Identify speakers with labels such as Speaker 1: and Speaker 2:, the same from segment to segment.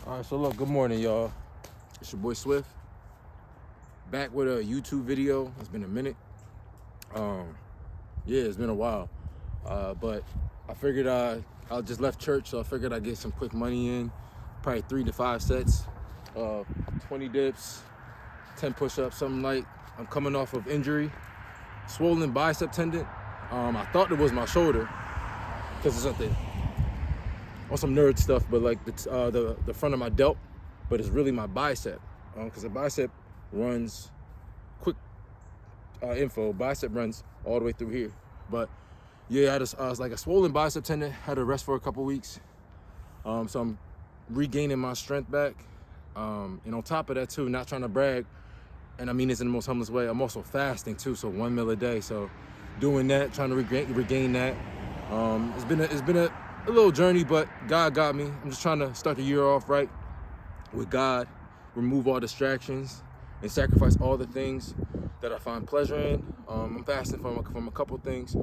Speaker 1: All right, so look, good morning, y'all. It's your boy Swift, back with a YouTube video. It's been a minute. Yeah, it's been a while. But I figured I just left church, so I figured I'd get some quick money in, probably 3 to 5 sets, 20 dips, 10 push-ups, something light. I'm coming off of injury, swollen bicep tendon. I thought it was my shoulder, because it's something on some nerd stuff, but like the front of my delt, but it's really my bicep, because the bicep runs, quick info, bicep runs all the way through here. But yeah, I was like a swollen bicep tendon, had to rest for a couple weeks. So I'm regaining my strength back. And on top of that too, not trying to brag, and I mean this in the most humblest way, I'm also fasting too, so 1 meal a day. So doing that, trying to regain that. It's been a little journey, but God got me. I'm just trying to start the year off right with God, remove all distractions, and sacrifice all the things that I find pleasure in. I'm fasting from a couple things.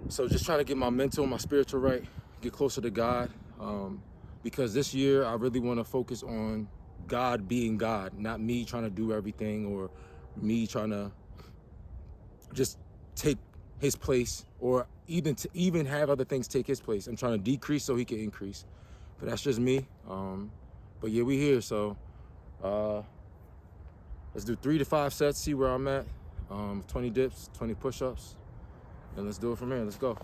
Speaker 1: So just trying to get my mental, my spiritual right, get closer to God. Because this year I really want to focus on God being God, not me trying to do everything or me trying to just take his place, or even have other things take his place. I'm trying to decrease so he can increase. But that's just me. But yeah, we here. So let's do 3 to 5 sets, see where I'm at. 20 dips, 20 push-ups, and let's do it from here. Let's go.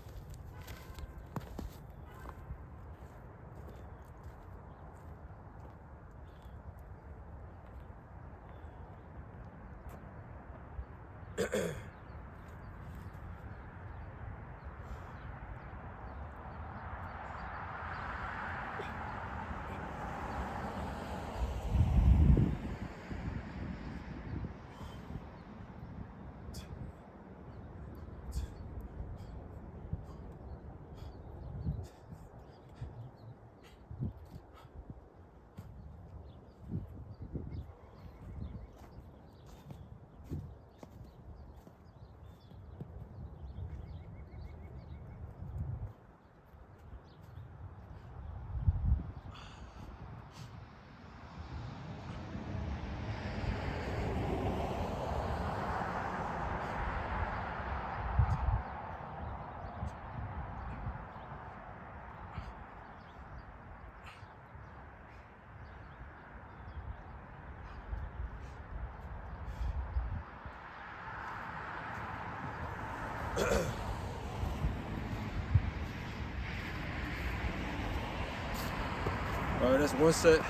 Speaker 1: All right, that's one set.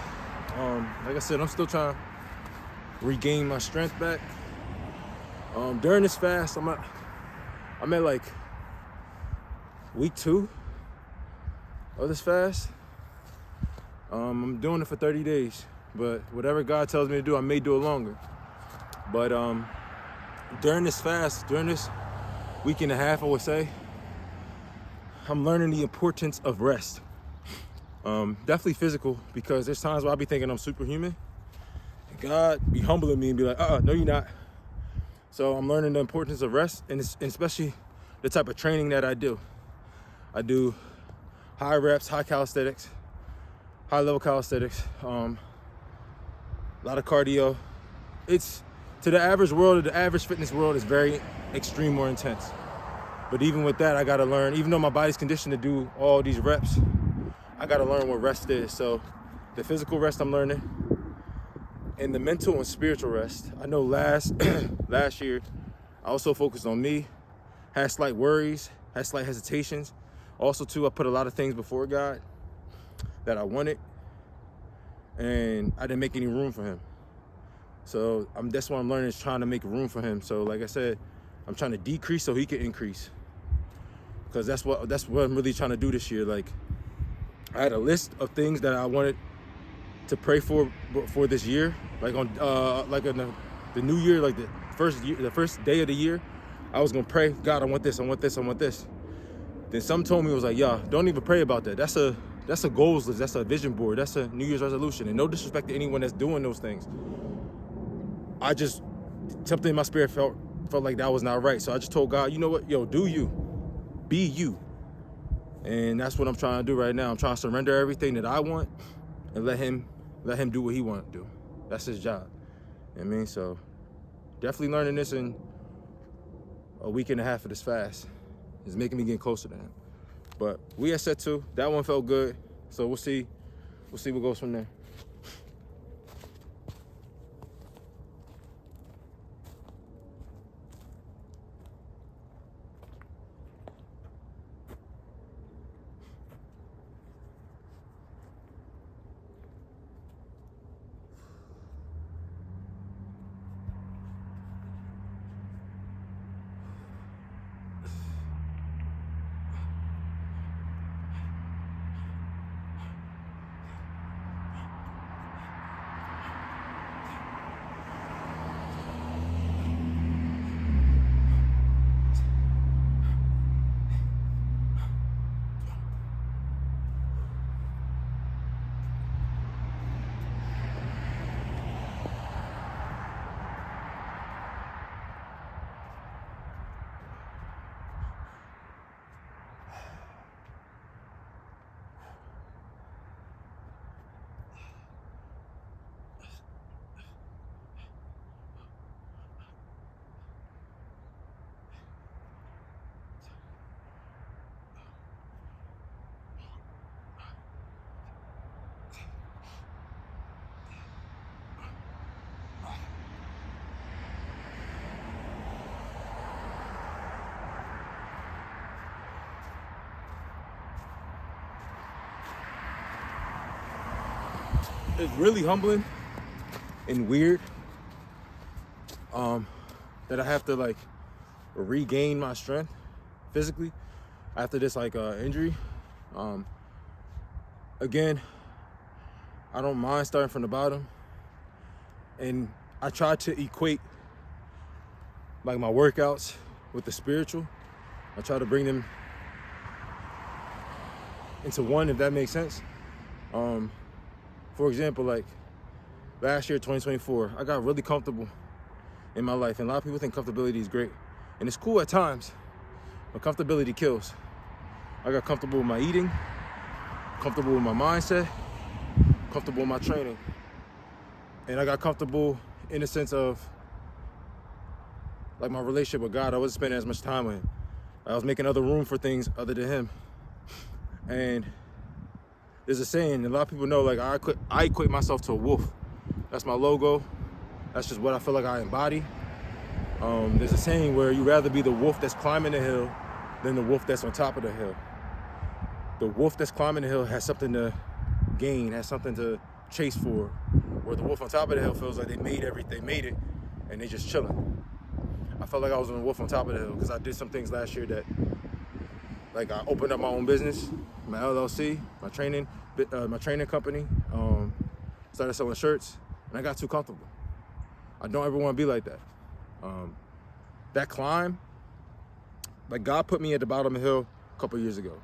Speaker 1: Like I said, I'm still trying to regain my strength back. During this fast, I'm at like week 2 of this fast. I'm doing it for 30 days, but whatever God tells me to do, I may do it longer. But during this fast, during this week and a half, I would say, I'm learning the importance of rest. Definitely physical, because there's times where I'll be thinking I'm superhuman, and God be humbling me and be like, no, you're not. So I'm learning the importance of rest, and especially the type of training that I do. I do high reps, high calisthenics, high level calisthenics, a lot of cardio. It's, to the average world, the average fitness world, is very extreme or intense. But even with that, I gotta learn, even though my body's conditioned to do all these reps, I gotta learn what rest is. So the physical rest I'm learning, and the mental and spiritual rest. I know last year, I also focused on me, had slight worries, had slight hesitations. Also too, I put a lot of things before God that I wanted, and I didn't make any room for him. So that's what I'm learning, is trying to make room for him. So like I said, I'm trying to decrease so he can increase. Because that's what I'm really trying to do this year. Like, I had a list of things that I wanted to pray for this year. Like on the new year, like the first day of the year, I was gonna pray, God, I want this, I want this, I want this. Then some told me, it was like, yeah, don't even pray about that. That's a goals list, that's a vision board, that's a New Year's resolution. And no disrespect to anyone that's doing those things. I just, something in my spirit felt like that was not right. So I just told God, you know what, yo, do you, be you. And that's what I'm trying to do right now. I'm trying to surrender everything that I want and let him let him do what he want to do. That's his job. You know what I mean? So definitely learning this in a week and a half of this fast is making me get closer to him. But we at set 2. That one felt good. So we'll see what goes from there. It's really humbling and weird that I have to like regain my strength physically after this injury. Again, I don't mind starting from the bottom, and I try to equate like my workouts with the spiritual. I try to bring them into one, if that makes sense. For example, like last year, 2024, I got really comfortable in my life. And a lot of people think comfortability is great. And it's cool at times, but comfortability kills. I got comfortable with my eating, comfortable with my mindset, comfortable with my training. And I got comfortable in the sense of like my relationship with God. I wasn't spending as much time with him. I was making other room for things other than him. And there's a saying, a lot of people know, like I equate myself to a wolf. That's my logo. That's just what I feel like I embody. There's a saying where you'd rather be the wolf that's climbing the hill than the wolf that's on top of the hill. The wolf that's climbing the hill has something to gain, has something to chase for, where the wolf on top of the hill feels like they made it, and they just chilling. I felt like I was on the wolf on top of the hill because I did some things last year that, like I opened up my own business, my LLC, my training company, started selling shirts, and I got too comfortable. I don't ever want to be like that. That climb, like God put me at the bottom of the hill a couple years ago,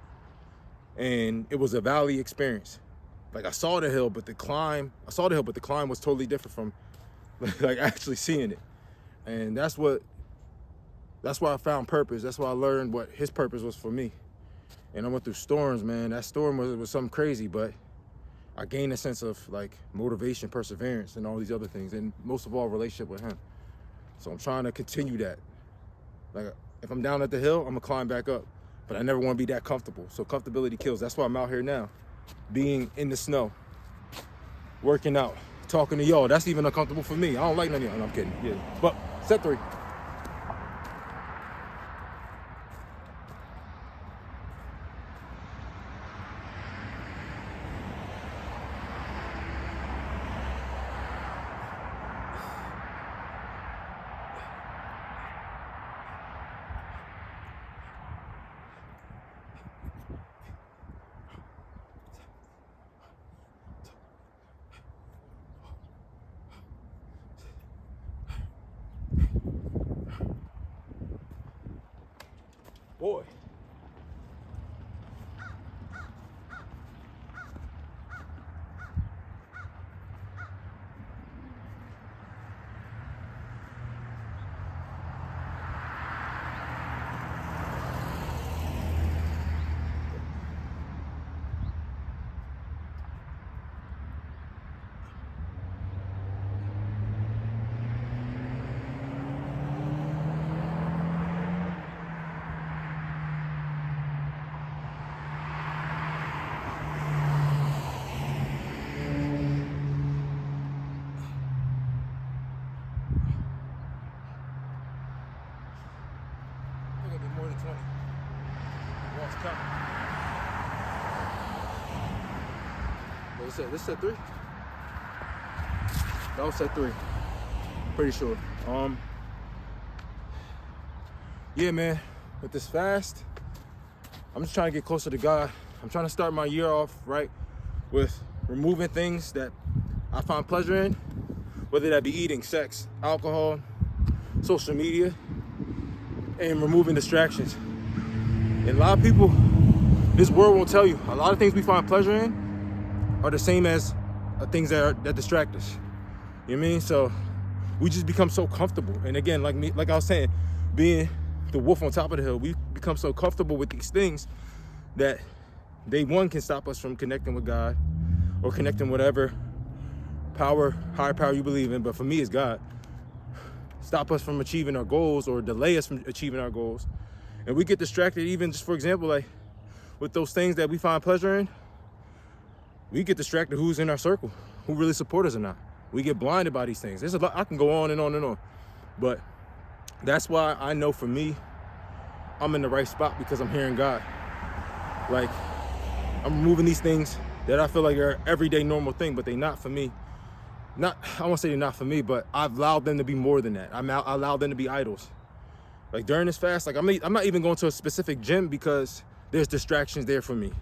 Speaker 1: and it was a valley experience. Like I saw the hill, but the climb was totally different from like actually seeing it. And that's why I found purpose. That's why I learned what his purpose was for me. And I went through storms, man. That storm was something crazy, but I gained a sense of like motivation, perseverance, and all these other things, and most of all, relationship with him. So I'm trying to continue that. Like if I'm down at the hill, I'm gonna climb back up, but I never want to be that comfortable. So comfortability kills. That's why I'm out here now, being in the snow, working out, talking to y'all. That's even uncomfortable for me. I don't like none of y'all. No, I'm kidding. Yeah, but set 3. Boy. This set 3? That was set 3. Pretty sure. Yeah, man. With this fast, I'm just trying to get closer to God. I'm trying to start my year off right with removing things that I find pleasure in, whether that be eating, sex, alcohol, social media, and removing distractions. And a lot of people, this world won't tell you. A lot of things we find pleasure in are the same as things that distract us. You know what I mean? So we just become so comfortable. And again, like I was saying, being the wolf on top of the hill, we become so comfortable with these things that they, one, can stop us from connecting with God or connecting whatever higher power you believe in. But for me, it's God. Stop us from achieving our goals or delay us from achieving our goals. And we get distracted, even just for example, like with those things that we find pleasure in, we get distracted who's in our circle, who really support us or not. We get blinded by these things. There's a lot, I can go on and on and on. But that's why I know for me, I'm in the right spot because I'm hearing God. Like, I'm removing these things that I feel like are everyday normal thing, but they not for me. I won't say they're not for me, but I've allowed them to be more than that. I allowed them to be idols. Like during this fast, like I'm not even going to a specific gym because there's distractions there for me.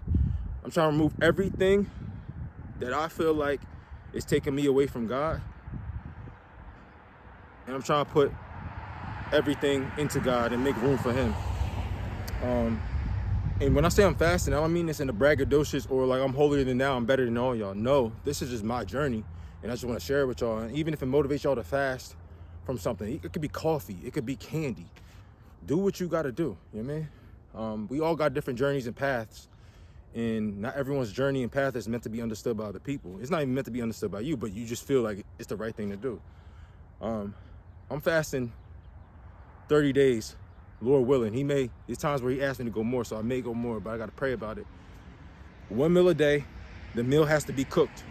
Speaker 1: I'm trying to remove everything that I feel like is taking me away from God. And I'm trying to put everything into God and make room for Him. And when I say I'm fasting, I don't mean this in the braggadocious or like I'm holier than thou, I'm better than all y'all. No, this is just my journey. And I just want to share it with y'all. And even if it motivates y'all to fast from something, it could be coffee, it could be candy. Do what you got to do, you know what I mean? We all got different journeys and paths. And not everyone's journey and path is meant to be understood by other people. It's not even meant to be understood by you, but you just feel like it's the right thing to do. I'm fasting 30 days, Lord willing. There's times where He asked me to go more, so I may go more, but I got to pray about it. 1 meal a day, the meal has to be cooked.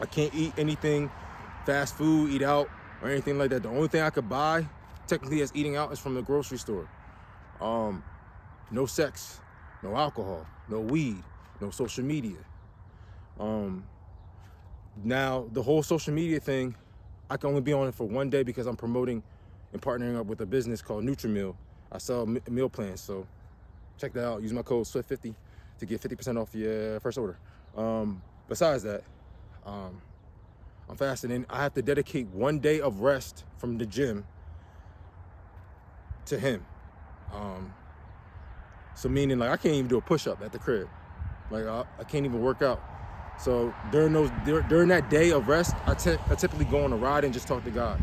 Speaker 1: I can't eat anything, fast food, eat out, or anything like that. The only thing I could buy, technically as eating out, is from the grocery store. No sex, no alcohol, no weed, no social media. Now, the whole social media thing, I can only be on it for 1 day because I'm promoting and partnering up with a business called NutriMeal. I sell meal plans, so check that out. Use my code SWIFT50 to get 50% off your first order. Besides that, I'm fasting, and I have to dedicate 1 day of rest from the gym to Him. So meaning, like, I can't even do a push-up at the crib. Like, I can't even work out. So during that day of rest, I typically go on a ride and just talk to God.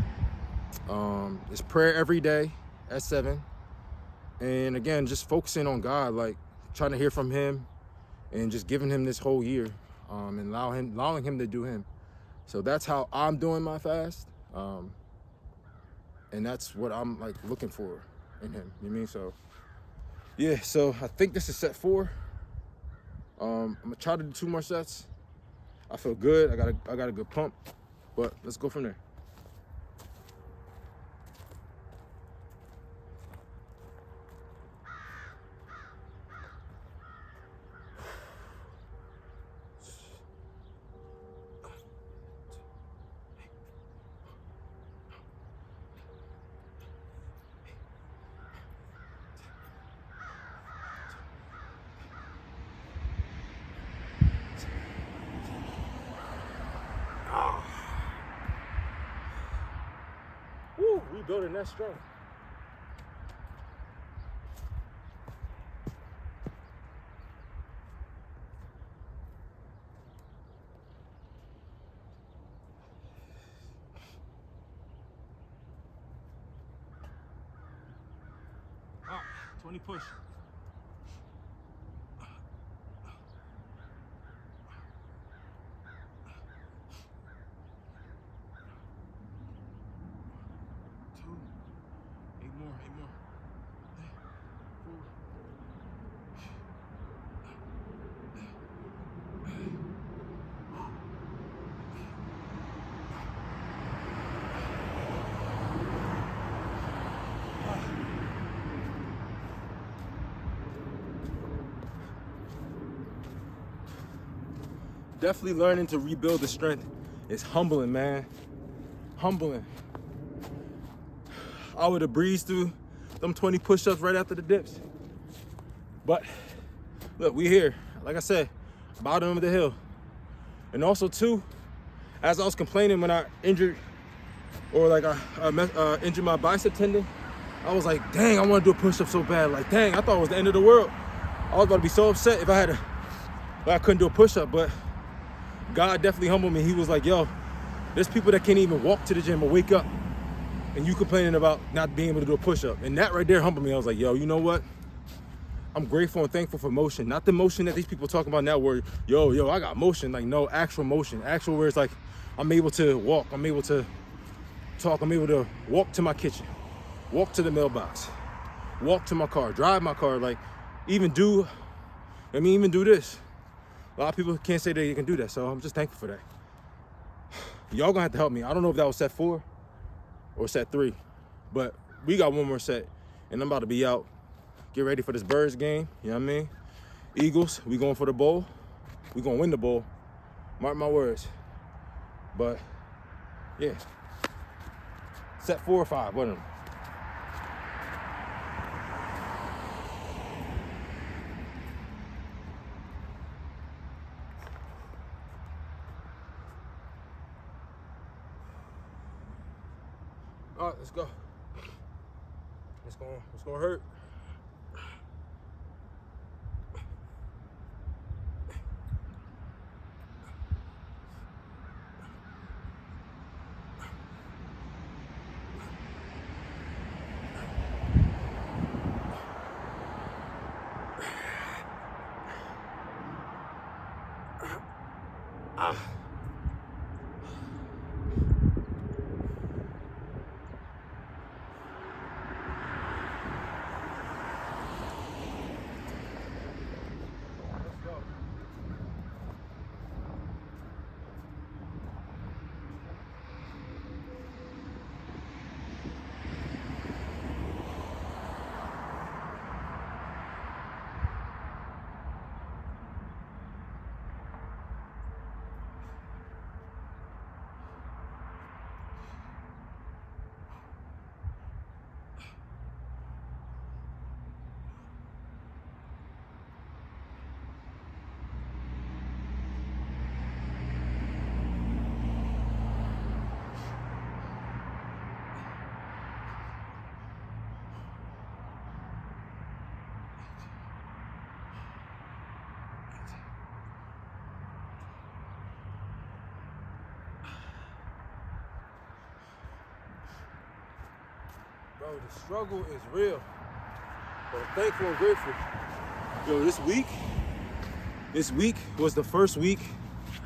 Speaker 1: It's prayer every day at 7. And again, just focusing on God, like trying to hear from Him and just giving Him this whole year, and allowing Him to do Him. So that's how I'm doing my fast. And that's what I'm like looking for in Him. You know what I mean? So yeah, so I think this is set 4. I'm gonna try to do 2 more sets. I feel good. I got a good pump, but let's go from there. Woo, rebuilding that strength. All right, 20 push. Eight more. 4. definitely learning to rebuild the strength is humbling, man. Humbling. I would have breezed through them 20 push-ups right after the dips. But look, we here. Like I said, bottom of the hill. And also too, as I was complaining when I injured or like I injured my bicep tendon, I was like, dang, I want to do a push-up so bad. Like, dang, I thought it was the end of the world. I was about to be so upset if I couldn't do a push-up, but God definitely humbled me. He was like, yo, there's people that can't even walk to the gym or wake up, and you complaining about not being able to do a push-up. And that right there humbled me. I was like, yo, you know what? I'm grateful and thankful for motion. Not the motion that these people talking about now where, yo, I got motion. Like, no, actual motion. Actual where it's like, I'm able to walk. I'm able to talk. I'm able to walk to my kitchen, walk to the mailbox, walk to my car, drive my car. Like, even do this. A lot of people can't say that you can do that. So I'm just thankful for that. Y'all gonna have to help me. I don't know if that was set 4 or set 3, but we got one more set, and I'm about to be out. Get ready for this Birds game, you know what I mean? Eagles, we going for the bowl. We gonna win the bowl. Mark my words. But, yeah. Set 4 or 5, one of them. All right, let's go. It's gonna hurt. Bro, the struggle is real. But I'm thankful and grateful. Yo, this week was the first week.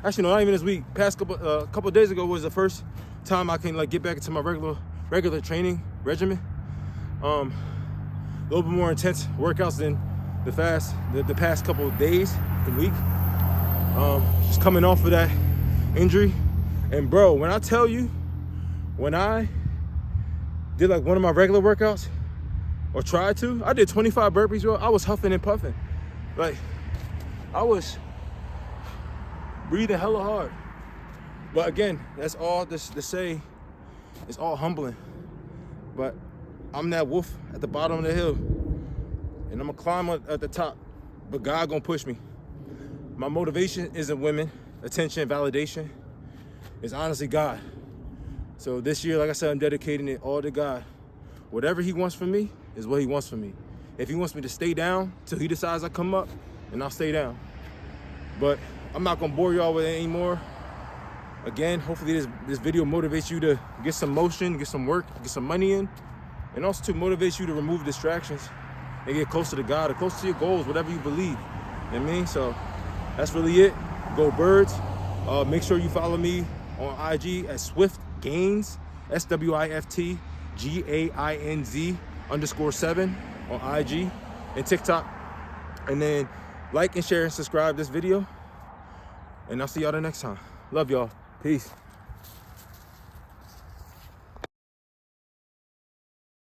Speaker 1: Actually, no, not even this week. Past couple days ago was the first time I can like get back into my regular training regimen. A little bit more intense workouts than the past couple of days and week. Just coming off of that injury. And bro, when I tell you, when I did like one of my regular workouts, or tried to, I did 25 burpees, bro. I was huffing and puffing. Like, I was breathing hella hard. But again, that's all to say, it's all humbling. But I'm that wolf at the bottom of the hill, and I'm gonna climb at the top, but God gonna push me. My motivation isn't women, attention, validation. It's honestly God. So this year, like I said, I'm dedicating it all to God. Whatever he wants from me is what he wants from me. If he wants me to stay down till he decides I come up, then I'll stay down. But I'm not gonna bore y'all with it anymore. Again, hopefully this video motivates you to get some motion, get some work, get some money in, and also to motivate you to remove distractions and get closer to God or closer to your goals, whatever you believe. You know what I mean? So that's really it. Go Birds. Make sure you follow me on IG at Swift Gains, SWIFT GAINZ _7 on IG and TikTok. And then like and share and subscribe this video. And I'll see y'all the next time. Love y'all. Peace.